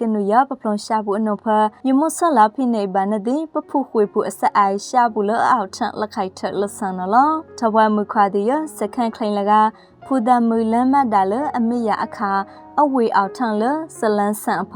ကနူရပပလွန်ရှာဘူးအနုဖယမဆလာဖိနေဘာနဒီပဖူခွေဖူအဆက်အိုင်ရှာဘူးလအောက်ထက်လက်ခိုက်ထက်လဆန်နော်ထဝမခွာဒီရစခန့်ခလိန်လကဖူဒမူလမ်းမဒါလအမေရအခါအဝေအောက်ထန်လဇလန်းဆန်ဖ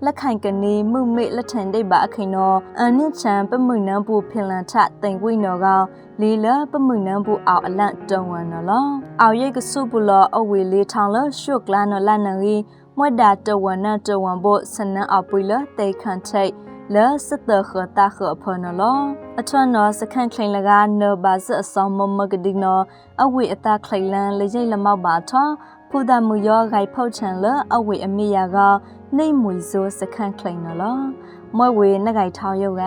လက်ခိုင်ကနေမှုမေလက်ထန်ဒိတ်ပါအခိန်နော်အနစ်ချံပမှုနန်းဘူးဖင်လန်ထတိမ်ဝိနော်ကောင်လီလပမှုနန်းဘူးအောက်အလန့်တုံဝန်နော်လောအောက်ရိတ်ကစုဘူးလောအဝေလေးထောင်လရှုကလာနော်လနန်ကြီးမွတ်တာတဝနတဝံဘစနန်အပွေလတေခန်ချိတ်လဲစတခတာခဖနလောအထွန်းနော်စခန့်ခလိန်လကနော်ဘာစအဆောင်မမကဒီနော်အဝေအတာခလိန်လန်လေရိတ်လမောက်ပါထောဖူဒမူယောဂိုင်ဖောက်ချန်လအဝေအမေယာကနေမွေဇိုစခန့်ခလိန်နော်လောမွဲဝေနဂိုင်ထောင်းယောက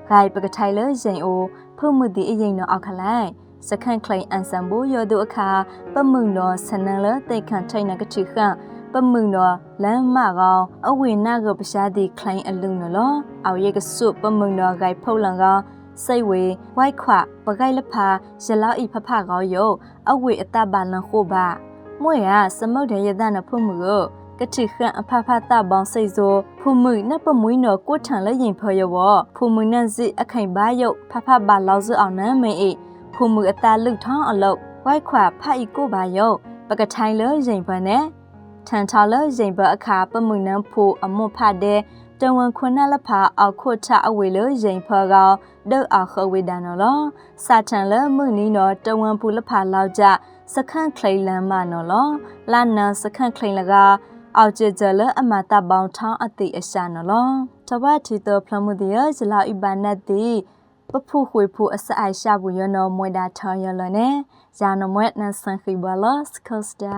ဂိုင်ပကထိုင်လရင်အိုဖုံမှုဒီအရင်နော်အောက်ခလိုက်စခန့်ခလိန်အန်ဆမ်ဘူယောဒုအခါပမှုနော်စနန်လတေခန်ထိန်နကတိခန့်ပမှုနော်လမ်းမကောင်အဝိနာကပရှားဒီခလိုင်းအလုံနော်အောက်ရိတ်ကစုပမှုနော်ဂိုင်ဖုတ်လန်ကစိတ်ဝေဝိုက်ခွပဂိုင်လဖာရလောက်ဤဖဖကောယောအဝိအတဘာလန်ခိုဘာမွေကစမုတ်တဲ့ရဒနာဖုမှုကိုကတိခန့်အဖဖတဘောင်စိတ်ဆိုဖုမှုနပမွေးနော်ကိုထန်လရင်ဖော်ယောဖုမှုနန်စီအခိုင်ဘာယုတ်ဖဖဘာလောက်စုအောင်နမ်းမေအေဖုမှုအတလုထောင်းအလုတ်ဝိုက်ခွဖအိကိုဘာယုတ်ပကထိုင်လရင်ဖန်နဲ့ထန်ချလရင်ဘအခါပမှုနန်းဖို့အမွတ်ဖတဲ့တဝန်ခွနလဖာအောက်ခွတ်ထအဝေလရင်ဖကောင်ဒုတ်အောက်ခဝေဒနော်လောစာထန်လမှုနီနော်တဝန်ဖူလဖာလောက်ကြစခန့်ခလိန်လမ်းမနော်လောလာနန်စခန့်ခလိန်လကအောက်ကျကြလအမတာပေါင်းထောင်းအတိအရှာနော်လောတပတ်တီတော်ဖလမှုဒီရဇလာဣဘာနတ်တီပဖူခွေဖူအစအိုင်ရှာဘူးရနော်မွေတာထောင်းရလနဲ့ဇာနမွဲ့နန်ဆန်ခိဘလစကောစတာ